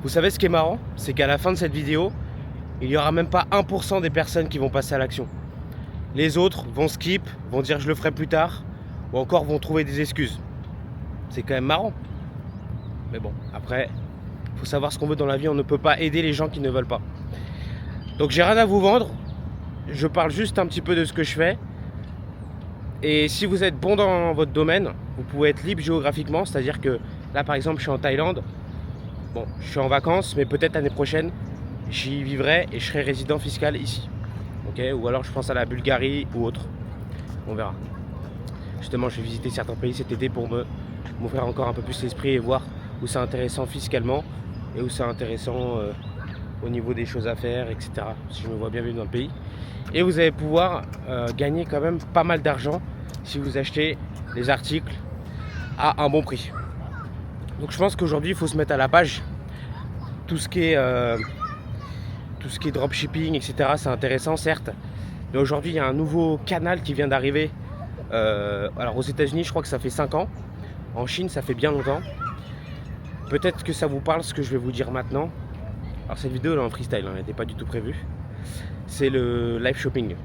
Vous savez ce qui est marrant? C'est qu'à la fin de cette vidéo, il n'y aura même pas 1% des personnes qui vont passer à l'action. Les autres vont skip, vont dire je le ferai plus tard, ou encore vont trouver des excuses. C'est quand même marrant. Mais bon, après, il faut savoir ce qu'on veut dans la vie, on ne peut pas aider les gens qui ne veulent pas. Donc j'ai rien à vous vendre, je parle juste un petit peu de ce que je fais. Et si vous êtes bon dans votre domaine, vous pouvez être libre géographiquement, c'est-à-dire que là par exemple je suis en Thaïlande, bon je suis en vacances, mais peut-être l'année prochaine j'y vivrai et je serai résident fiscal ici. Ok, ou alors je pense à la Bulgarie ou autre, on verra. Justement je vais visiter certains pays cet été pour m'ouvrir encore un peu plus l'esprit et voir où c'est intéressant fiscalement et où c'est intéressant au niveau des choses à faire, etc. Si je me vois bien vivre dans le pays. Et vous allez pouvoir gagner quand même pas mal d'argent si vous achetez les articles à un bon prix. Donc je pense qu'aujourd'hui il faut se mettre à la page. Tout ce qui est dropshipping, etc. c'est intéressant certes. Mais aujourd'hui il y a un nouveau canal qui vient d'arriver. Alors aux États-Unis je crois que ça fait 5 ans. En Chine ça fait bien longtemps. Peut-être que ça vous parle ce que je vais vous dire maintenant. Alors cette vidéo elle est en freestyle, elle n'était pas du tout prévue. C'est le live shopping.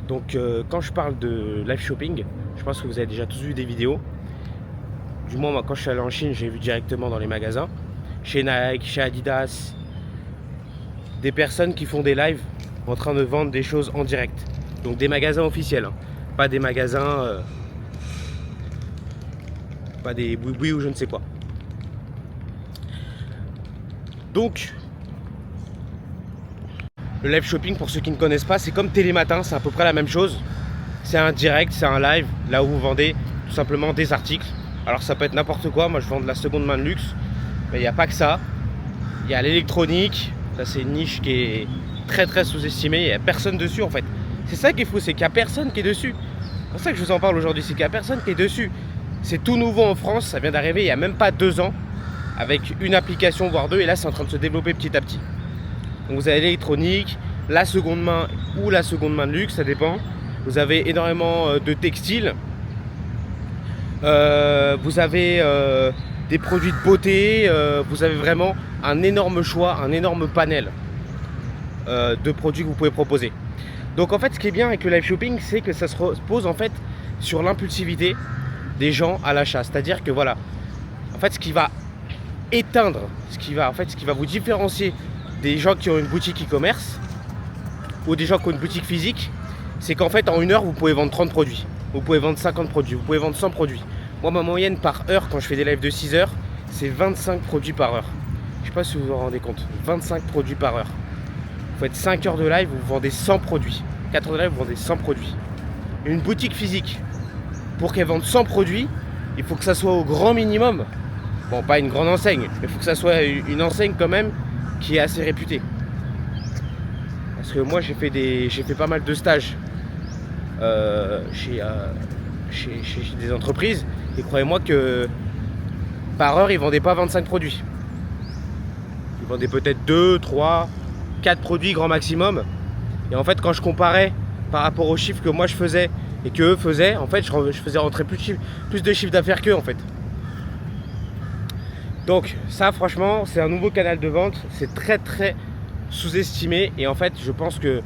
Donc quand je parle de live shopping, je pense que vous avez déjà tous vu des vidéos. Du moins moi quand je suis allé en Chine, j'ai vu directement dans les magasins, chez Nike, chez Adidas, des personnes qui font des lives en train de vendre des choses en direct. Donc des magasins officiels, hein. Pas des magasins, pas des boui-boui ou je ne sais quoi. Donc le live shopping, pour ceux qui ne connaissent pas, c'est comme Télématin, c'est à peu près la même chose. C'est un direct, c'est un live, là où vous vendez tout simplement des articles. Alors ça peut être n'importe quoi, moi je vends de la seconde main de luxe, mais il n'y a pas que ça. Il y a l'électronique, ça c'est une niche qui est très très sous-estimée, il n'y a personne dessus en fait. C'est ça qui est fou, c'est qu'il n'y a personne qui est dessus. C'est pour ça que je vous en parle aujourd'hui, c'est qu'il n'y a personne qui est dessus. C'est tout nouveau en France, ça vient d'arriver il n'y a même pas 2 ans, avec une application voire 2, et là c'est en train de se développer petit à petit. Donc vous avez l'électronique, la seconde main ou la seconde main de luxe, ça dépend. Vous avez énormément de textiles. Vous avez des produits de beauté. Vous avez vraiment un énorme choix, un énorme panel de produits que vous pouvez proposer. Donc en fait, ce qui est bien avec le live shopping, c'est que ça se repose en fait sur l'impulsivité des gens à l'achat. C'est-à-dire que voilà, en fait, ce qui va éteindre, ce qui va vous différencier des gens qui ont une boutique e-commerce ou des gens qui ont une boutique physique, c'est qu'en fait en 1 heure vous pouvez vendre 30 produits, vous pouvez vendre 50 produits, vous pouvez vendre 100 produits. Moi ma moyenne par heure quand je fais des lives de 6 heures, c'est 25 produits par heure. Je sais pas si vous vous rendez compte, 25 produits par heure. Vous faites 5 heures de live, vous vendez 100 produits. 4 heures de live, vous vendez 100 produits. Une boutique physique, pour qu'elle vende 100 produits, il faut que ça soit au grand minimum. Bon, pas une grande enseigne, mais il faut que ça soit une enseigne quand même qui est assez réputé. Parce que moi j'ai fait pas mal de stages chez des entreprises, et croyez-moi que par heure ils vendaient pas 25 produits. Ils vendaient peut-être 2, 3, 4 produits grand maximum. Et en fait quand je comparais par rapport aux chiffres que moi je faisais et que eux faisaient, en fait je faisais rentrer plus de chiffre d'affaires qu'eux en fait. Donc ça franchement c'est un nouveau canal de vente, c'est très très sous-estimé, et en fait je pense que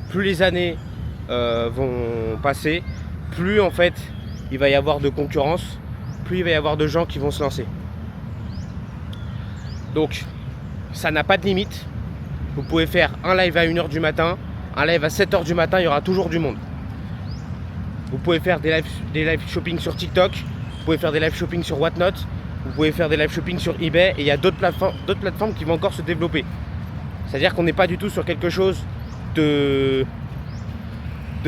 plus les années vont passer, plus en fait il va y avoir de concurrence, plus il va y avoir de gens qui vont se lancer. Donc ça n'a pas de limite, vous pouvez faire un live à 1 h du matin, un live à 7 h du matin, il y aura toujours du monde. Vous pouvez faire des live shopping sur TikTok, vous pouvez faire des live shopping sur Whatnot, vous pouvez faire des live shopping sur eBay, et il y a d'autres plateformes qui vont encore se développer. C'est-à-dire qu'on n'est pas du tout sur quelque chose de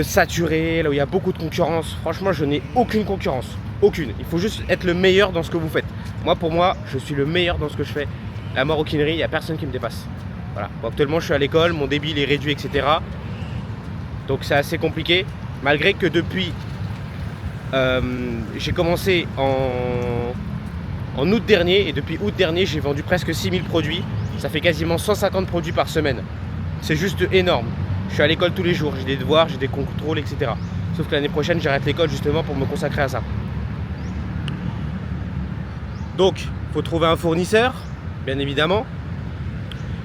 saturé, là où il y a beaucoup de concurrence. Franchement, je n'ai aucune concurrence. Aucune. Il faut juste être le meilleur dans ce que vous faites. Moi, pour moi, je suis le meilleur dans ce que je fais. La maroquinerie, il n'y a personne qui me dépasse. Voilà. Bon, actuellement, je suis à l'école, mon débit il est réduit, etc. Donc c'est assez compliqué. Malgré que depuis, j'ai commencé en août dernier, et depuis août dernier, j'ai vendu presque 6000 produits. Ça fait quasiment 150 produits par semaine. C'est juste énorme. Je suis à l'école tous les jours, j'ai des devoirs, j'ai des contrôles, etc. Sauf que l'année prochaine, j'arrête l'école justement pour me consacrer à ça. Donc, Il faut trouver un fournisseur, bien évidemment.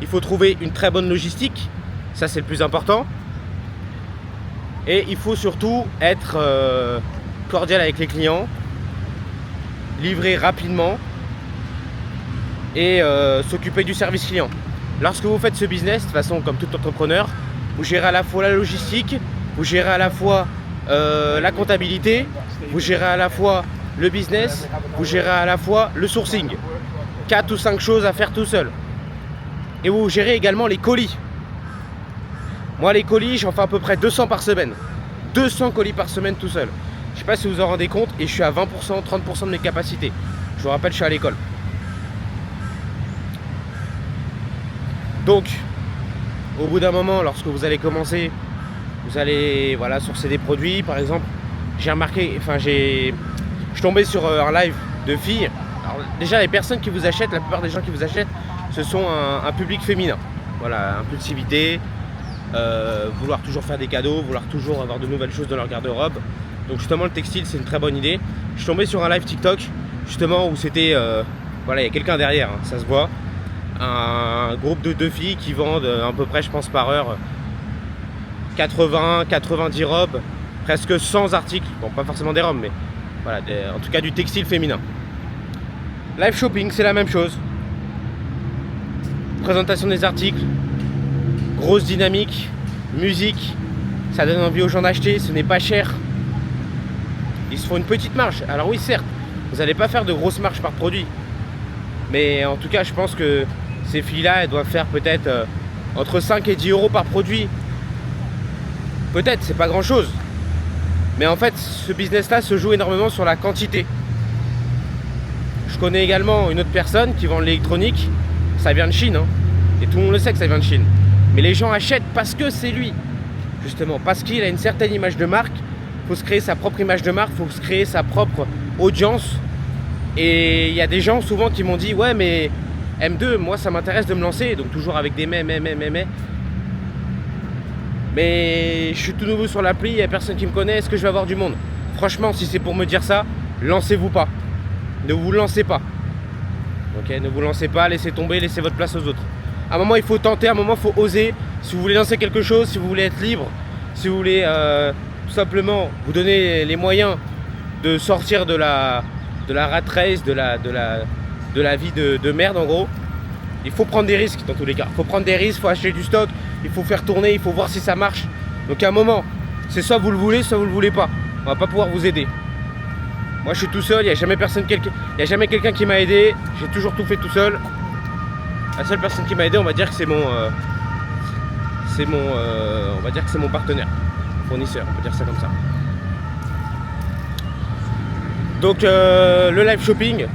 Il faut trouver une très bonne logistique, ça c'est le plus important. Et il faut surtout être cordial avec les clients, livrer rapidement et s'occuper du service client. Lorsque vous faites ce business, de toute façon comme tout entrepreneur, vous gérez à la fois la logistique, vous gérez à la fois la comptabilité, vous gérez à la fois le business, vous gérez à la fois le sourcing. 4 ou 5 choses à faire tout seul. Et vous gérez également les colis. Moi les colis, j'en fais à peu près 200 par semaine. 200 colis par semaine tout seul. Je ne sais pas si vous en rendez compte et je suis à 20%, 30% de mes capacités. Je vous rappelle, je suis à l'école. Donc, au bout d'un moment, lorsque vous allez commencer, vous allez sourcer des produits. Par exemple, j'ai remarqué, je suis tombé sur un live de filles. Alors, déjà, les personnes qui vous achètent, la plupart des gens qui vous achètent, ce sont un public féminin. Voilà, impulsivité, vouloir toujours faire des cadeaux, vouloir toujours avoir de nouvelles choses dans leur garde-robe. Donc justement, le textile, c'est une très bonne idée. Je suis tombé sur un live TikTok, justement, où c'était, il y a quelqu'un derrière, hein, ça se voit. Un groupe de 2 filles qui vendent à peu près, je pense, par heure 90 robes, presque 100 articles. Bon, pas forcément des robes, mais voilà, en tout cas du textile féminin. Live shopping, c'est la même chose. Présentation des articles, grosse dynamique, musique, ça donne envie aux gens d'acheter, ce n'est pas cher. Ils se font une petite marge. Alors oui, certes, vous n'allez pas faire de grosses marges par produit. Mais en tout cas, je pense que ces filles-là, elles doivent faire peut-être entre 5 et 10 euros par produit. Peut-être, c'est pas grand-chose. Mais en fait, ce business-là se joue énormément sur la quantité. Je connais également une autre personne qui vend de l'électronique. Ça vient de Chine, hein. Et tout le monde le sait que ça vient de Chine. Mais les gens achètent parce que c'est lui. Justement, parce qu'il a une certaine image de marque. Il faut se créer sa propre image de marque, il faut se créer sa propre audience. Et il y a des gens souvent qui m'ont dit « Ouais, mais M2, moi ça m'intéresse de me lancer. » Donc toujours avec des mais. Mais je suis tout nouveau sur l'appli, il n'y a personne qui me connaît, est-ce que je vais avoir du monde? Franchement, si c'est pour me dire ça, lancez-vous pas. Ne vous lancez pas. Ok, ne vous lancez pas, laissez tomber, laissez votre place aux autres. À un moment, il faut tenter, à un moment, il faut oser. Si vous voulez lancer quelque chose, si vous voulez être libre, si vous voulez tout simplement vous donner les moyens de sortir de la rat race, de la vie de merde en gros, il faut prendre des risques dans tous les cas. Il faut prendre des risques, il faut acheter du stock, il faut faire tourner, il faut voir si ça marche. Donc à un moment, c'est soit vous le voulez, soit vous le voulez pas. On va pas pouvoir vous aider. Moi je suis tout seul, il n'y a jamais quelqu'un qui m'a aidé, j'ai toujours tout fait tout seul. La seule personne qui m'a aidé, on va dire que c'est mon partenaire, fournisseur, on peut dire ça comme ça. Donc le live shopping,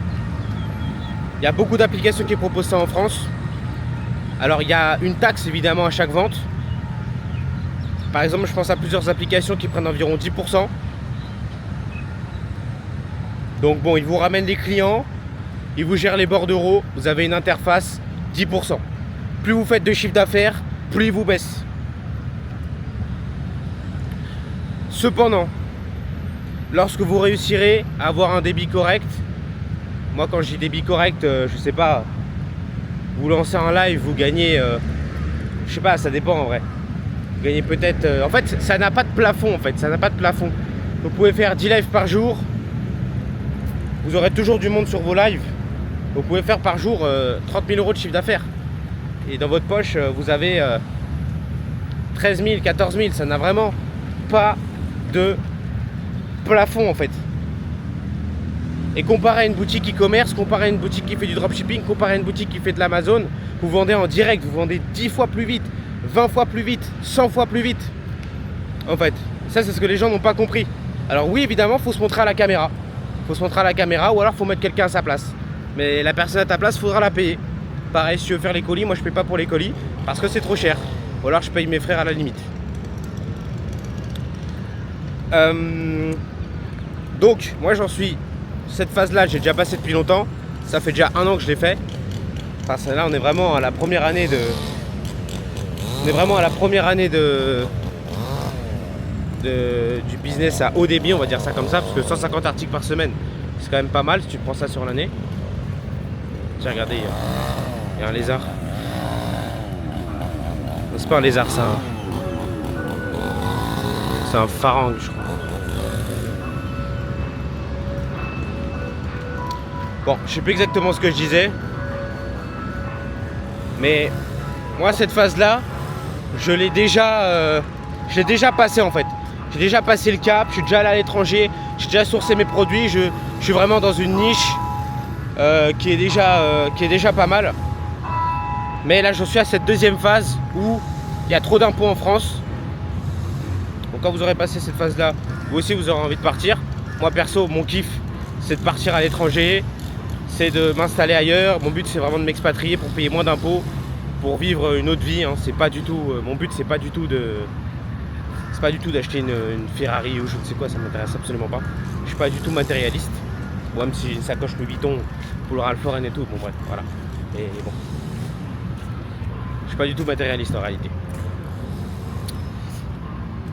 il y a beaucoup d'applications qui proposent ça en France. Alors il y a une taxe évidemment à chaque vente. Par exemple, je pense à plusieurs applications qui prennent environ 10%. Donc bon, ils vous ramènent des clients, ils vous gèrent les bordereaux, vous avez une interface 10%. Plus vous faites de chiffre d'affaires, plus ils vous baissent. Cependant, lorsque vous réussirez à avoir un débit correct, moi quand je dis débit correct, je sais pas, vous lancez un live, vous gagnez, je sais pas, ça dépend en vrai. Vous gagnez peut-être, en fait ça n'a pas de plafond en fait, ça n'a pas de plafond. Vous pouvez faire 10 lives par jour, vous aurez toujours du monde sur vos lives. Vous pouvez faire par jour 30 000 euros de chiffre d'affaires. Et dans votre poche, vous avez 13 000, 14 000. Ça n'a vraiment pas de plafond en fait. Et comparé à une boutique e-commerce, comparé à une boutique qui fait du dropshipping, comparé à une boutique qui fait de l'Amazon, vous vendez en direct, vous vendez 10 fois plus vite, 20 fois plus vite, 100 fois plus vite. En fait, ça c'est ce que les gens n'ont pas compris. Alors oui, évidemment, il faut se montrer à la caméra. Il faut se montrer à la caméra ou alors il faut mettre quelqu'un à sa place. Mais la personne à ta place, il faudra la payer. Pareil, si tu veux faire les colis, moi je paye pas pour les colis parce que c'est trop cher. Ou alors je paye mes frères à la limite. Donc, moi j'en suis. Cette phase-là, j'ai déjà passé depuis longtemps. Ça fait déjà 1 an que je l'ai fait. Enfin, là, on est vraiment à la première année de. Du business à haut débit, on va dire ça comme ça, parce que 150 articles par semaine, c'est quand même pas mal si tu prends ça sur l'année. Tiens, regardez, il y a un lézard. Non, c'est pas un lézard, c'est un pharangue, je crois. Bon, je sais plus exactement ce que je disais. Mais moi, cette phase-là, je l'ai déjà passé en fait. J'ai déjà passé le cap, je suis déjà allé à l'étranger, j'ai déjà sourcé mes produits, je suis vraiment dans une niche qui est déjà pas mal. Mais là, je suis à cette deuxième phase où il y a trop d'impôts en France. Donc quand vous aurez passé cette phase-là, vous aussi vous aurez envie de partir. Moi perso, mon kiff, c'est de partir à l'étranger, c'est de m'installer ailleurs. Mon but, c'est vraiment de m'expatrier pour payer moins d'impôts, pour vivre une autre vie. Hein. C'est pas du tout, mon but, c'est pas du tout d'acheter une Ferrari ou je ne sais quoi, ça m'intéresse absolument pas. Je suis pas du tout matérialiste. Bon, même si j'ai une sacoche Louis Vuitton pour le Ralph Lauren et tout, bon bref, voilà. Et bon. Je suis pas du tout matérialiste en réalité.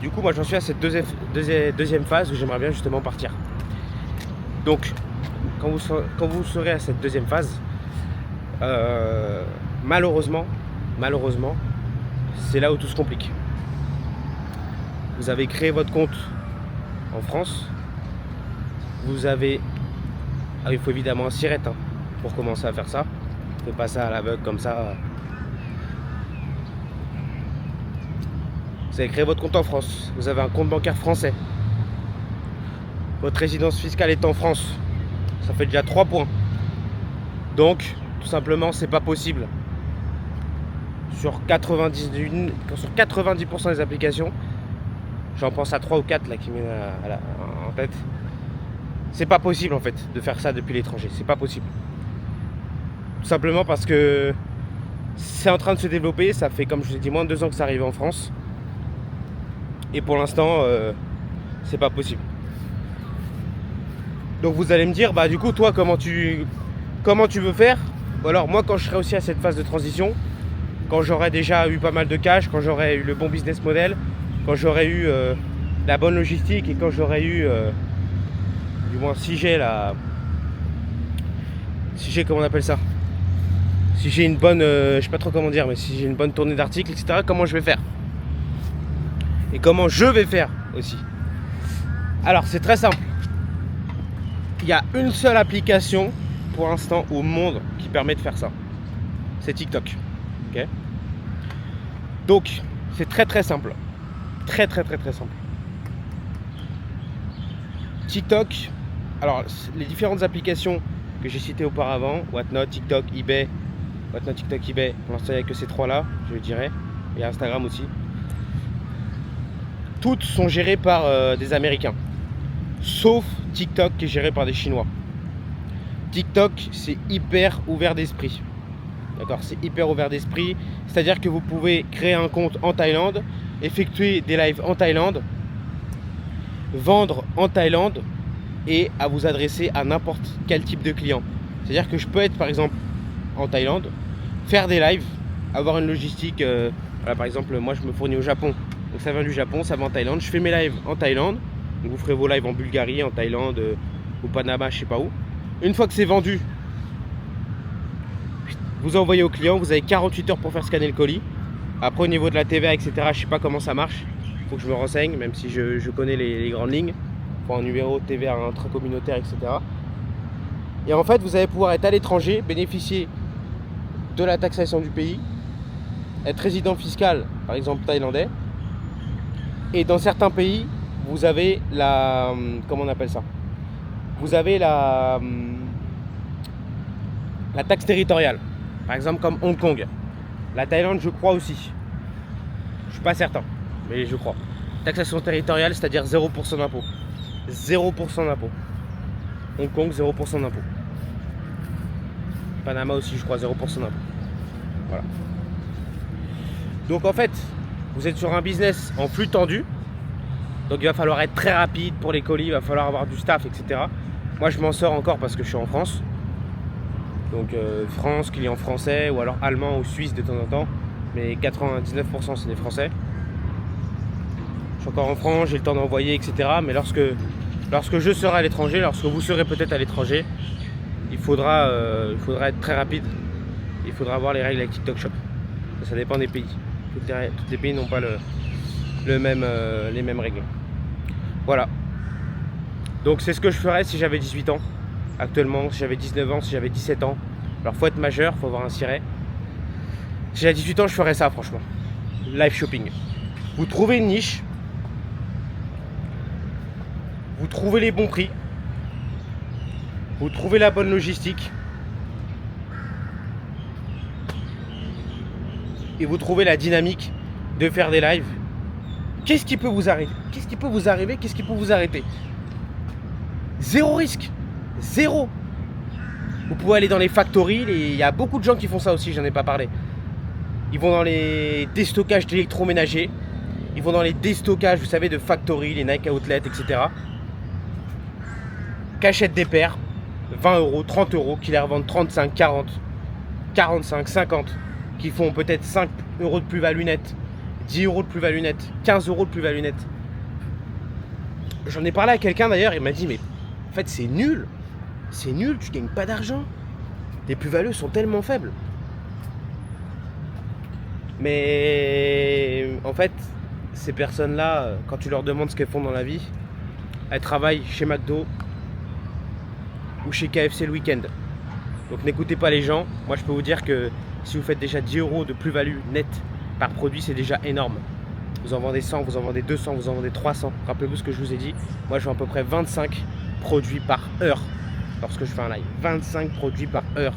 Du coup, moi j'en suis à cette deuxième phase où j'aimerais bien justement partir. Donc, quand vous serez à cette deuxième phase, malheureusement, c'est là où tout se complique. Vous avez créé votre compte en France. Vous avez... Ah, il faut évidemment un SIRET hein, pour commencer à faire ça. Ne faites pas ça à l'aveugle comme ça. Vous avez créé votre compte en France. Vous avez un compte bancaire français. Votre résidence fiscale est en France. Ça fait déjà 3 points. Donc, tout simplement, c'est pas possible. Sur 90% des applications, j'en pense à 3 ou 4 là qui me viennent en tête. C'est pas possible en fait de faire ça depuis l'étranger. C'est pas possible. Tout simplement parce que c'est en train de se développer. Ça fait, comme je vous ai dit, moins de 2 ans que ça arrive en France. Et pour l'instant, c'est pas possible. Donc vous allez me dire, bah du coup, toi, comment tu veux faire? Ou alors moi, quand je serai aussi à cette phase de transition, quand j'aurai déjà eu pas mal de cash, quand j'aurai eu le bon business model, quand j'aurai eu la bonne logistique et quand j'aurai eu, du moins si j'ai comment on appelle ça, si j'ai une bonne, je sais pas trop comment dire, mais si j'ai une bonne tournée d'articles, etc., comment je vais faire? Et comment je vais faire aussi. Alors c'est très simple. Il y a une seule application pour l'instant au monde qui permet de faire ça. C'est TikTok. Okay. Donc c'est très simple. Très simple. TikTok. Alors les différentes applications que j'ai citées auparavant, Whatnot, TikTok, eBay. Whatnot, TikTok, eBay. Pour l'instant il n'y a que ces 3 là, je dirais. Et Instagram aussi. Toutes sont gérées par des Américains. Sauf TikTok qui est géré par des Chinois. TikTok, c'est hyper ouvert d'esprit. D'accord, c'est hyper ouvert d'esprit. C'est-à-dire que vous pouvez créer un compte en Thaïlande, effectuer des lives en Thaïlande, vendre en Thaïlande et à vous adresser à n'importe quel type de client. C'est-à-dire que je peux être par exemple en Thaïlande, faire des lives, avoir une logistique. Voilà, par exemple, moi je me fournis au Japon. Donc ça vient du Japon, ça va en Thaïlande. Je fais mes lives en Thaïlande. Donc vous ferez vos lives en Bulgarie, en Thaïlande, au Panama, je sais pas où. Une fois que c'est vendu, vous envoyez au client. Vous avez 48 heures pour faire scanner le colis. Après au niveau de la TVA, etc., je sais pas comment ça marche. Il faut que je me renseigne, même si je connais les grandes lignes. Il faut un numéro de TVA intracommunautaire, etc. Et en fait, vous allez pouvoir être à l'étranger, bénéficier de la taxation du pays, être résident fiscal, par exemple thaïlandais. Et dans certains pays, vous avez la... Comment on appelle ça? Vous avez la taxe territoriale. Par exemple comme Hong Kong. La Thaïlande, je crois aussi. Je suis pas certain, mais je crois. Taxation territoriale, c'est-à-dire 0% d'impôt. 0% d'impôt. Hong Kong, 0% d'impôt. Panama aussi, je crois, 0% d'impôt. Voilà. Donc en fait, vous êtes sur un business en flux tendu. Donc il va falloir être très rapide pour les colis, il va falloir avoir du staff, etc. Moi je m'en sors encore parce que je suis en France. Donc France, client français ou alors allemand ou suisse de temps en temps. Mais 99% c'est des Français. Je suis encore en France, j'ai le temps d'envoyer, etc. Mais lorsque je serai à l'étranger, lorsque vous serez peut-être à l'étranger, il faudra être très rapide. Il faudra voir les règles avec TikTok Shop. Ça dépend des pays. Tous les pays n'ont pas les mêmes règles. Voilà. Donc c'est ce que je ferais si j'avais 18 ans. Actuellement, si j'avais 19 ans, si j'avais 17 ans. Alors faut être majeur, faut avoir un siret. Si j'avais 18 ans, je ferais ça franchement. Live shopping. Vous trouvez une niche. Vous trouvez les bons prix. Vous trouvez la bonne logistique. Et vous trouvez la dynamique de faire des lives. Qu'est-ce qui peut vous arrêter? Qu'est-ce qui peut vous arriver? Qu'est-ce qui peut vous arrêter? Zéro risque. Zéro. Vous pouvez aller dans les factories. Il y a beaucoup de gens qui font ça aussi, j'en ai pas parlé. Ils vont dans les déstockages d'électroménagers. Ils vont dans les déstockages, vous savez, de factories, les Nike Outlet, etc. Qu'achètent des paires, 20 euros, 30 euros, qui les revendent 35, 40, 45, 50, qui font peut-être 5 euros de plus-value nette, 10 euros de plus-value nette, 15 euros de plus-value nette. J'en ai parlé à quelqu'un d'ailleurs, il m'a dit, mais en fait c'est nul, tu gagnes pas d'argent, tes plus-values sont tellement faibles. Mais en fait, ces personnes-là, quand tu leur demandes ce qu'elles font dans la vie, elles travaillent chez McDo ou chez KFC le week-end. Donc n'écoutez pas les gens. Moi je peux vous dire que si vous faites déjà 10 euros de plus-value nette par produit, c'est déjà énorme. Vous en vendez 100, vous en vendez 200, vous en vendez 300. Rappelez-vous ce que je vous ai dit. Moi je vends à peu près 25 produits par heure lorsque je fais un live. 25 produits par heure.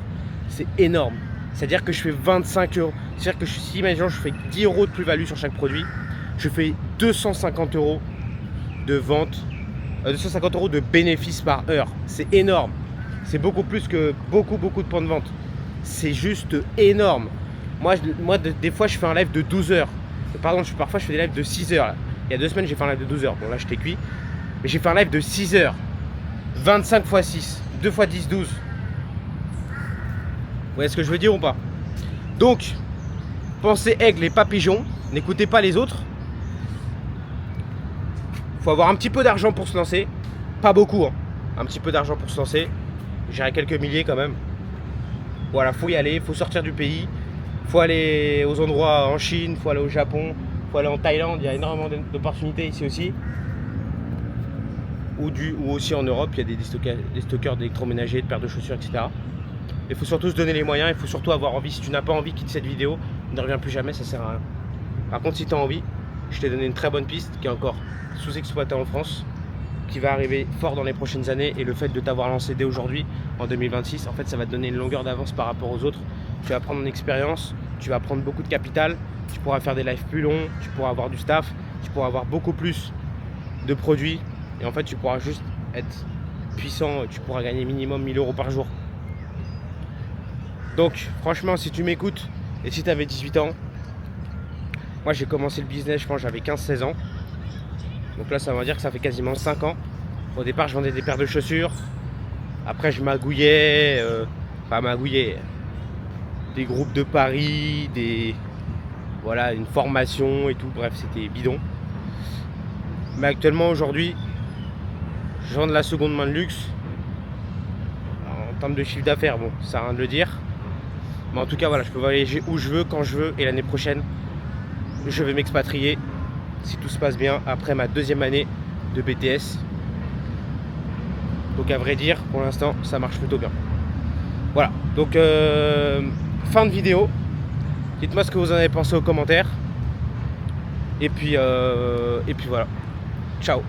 C'est énorme. C'est-à-dire que je fais 25 euros. C'est-à-dire que si imaginons je fais 10 euros de plus-value sur chaque produit, je fais 250 euros de vente, 250 euros de bénéfice par heure. C'est énorme. C'est beaucoup plus que beaucoup de points de vente. C'est juste énorme. Moi, des fois, je fais un live de 12 heures. Pardon, parfois, je fais des lives de 6 heures. Il y a 2 semaines, j'ai fait un live de 12 heures. Bon, là, je t'ai cuit. Mais j'ai fait un live de 6 heures. 25 x 6. 2 x 10, 12. Vous voyez ce que je veux dire ou pas? Donc, pensez aigle et pas pigeon. N'écoutez pas les autres. Il faut avoir un petit peu d'argent pour se lancer. Pas beaucoup, hein. Un petit peu d'argent pour se lancer. J'irai quelques milliers quand même. Voilà, faut y aller, faut sortir du pays. Faut aller aux endroits en Chine, faut aller au Japon, faut aller en Thaïlande. Il y a énormément d'opportunités ici aussi. Ou aussi en Europe, il y a des stockeurs d'électroménagers, de paires de chaussures, etc. Il faut surtout se donner les moyens, il faut surtout avoir envie. Si tu n'as pas envie, quitte cette vidéo, ne reviens plus jamais, ça sert à rien. Par contre, si tu as envie, je t'ai donné une très bonne piste qui est encore sous-exploitée en France, qui va arriver fort dans les prochaines années. Et le fait de t'avoir lancé dès aujourd'hui, en 2026, en fait, ça va te donner une longueur d'avance par rapport aux autres. Tu vas prendre en expérience, tu vas prendre beaucoup de capital, tu pourras faire des lives plus longs, tu pourras avoir du staff, tu pourras avoir beaucoup plus de produits. Et en fait, tu pourras juste être puissant, tu pourras gagner minimum 1000 euros par jour. Donc, franchement, si tu m'écoutes et si tu avais 18 ans, moi j'ai commencé le business, je pense, j'avais 15-16 ans. Donc là, ça veut dire que ça fait quasiment 5 ans. Au départ, je vendais des paires de chaussures. Après, je magouillais, des groupes de Paris, voilà, une formation et tout. Bref, c'était bidon. Mais actuellement, aujourd'hui, je vends de la seconde main de luxe. En termes de chiffre d'affaires, bon, ça sert à rien de le dire. Mais en tout cas, voilà, je peux voyager où je veux, quand je veux. Et l'année prochaine, je vais m'expatrier, si tout se passe bien, après ma 2e année de BTS. Donc à vrai dire, pour l'instant, ça marche plutôt bien. Voilà, donc fin de vidéo. Dites-moi ce que vous en avez pensé aux commentaires. Et puis voilà. Ciao.